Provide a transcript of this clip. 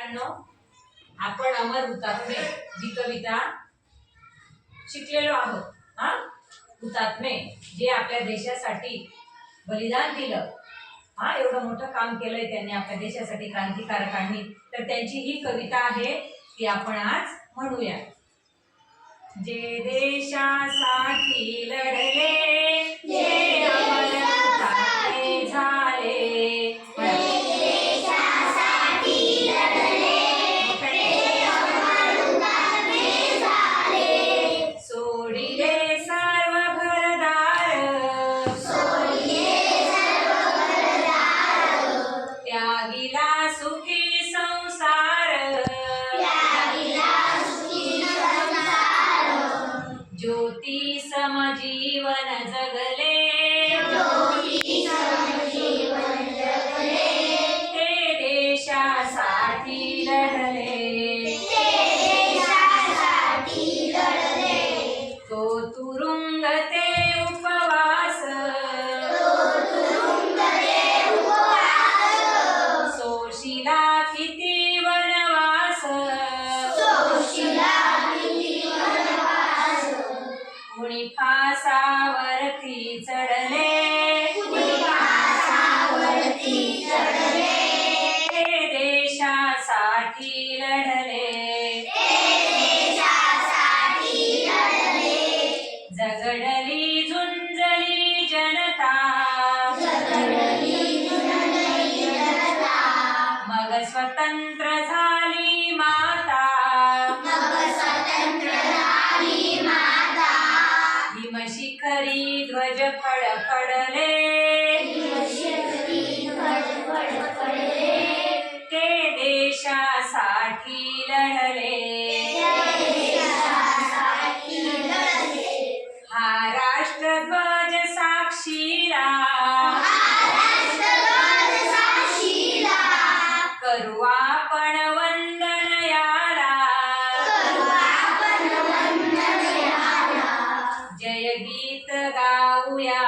मित्रांनो, आपण अमर हुतात्मे जी कविता शिकलेलो आहोत. हुतात्मे जे आपल्या देशासाठी बलिदान दिलं, एवढं मोठं काम केलंय त्यांनी आपल्या देशासाठी, क्रांतिकारकांनी. तर त्यांची ही कविता आहे ती आपण आज म्हणूया. जे देशासाठी लढले, जे अमर हुतात्मे झाले, सोडिले सर्व घरदार, त्यागिला सुखी संसार, ज्योती समजीवन जगले, ते देशासाठी लढले. तो तुरुंग ते उपवास, सोशिला किती वनवास, कुणी फासावरती चढले, ते देशासाठी लढले. जगडली झुंजली जनता, मग स्वतंत्र झाली माता. हिमशिखरी ध्वज फडफडले, ते देशासाठी लढले. हा राष्ट्रध्वज साक्षीला, करू आपण वंदन याला. जय गीत गाऊया,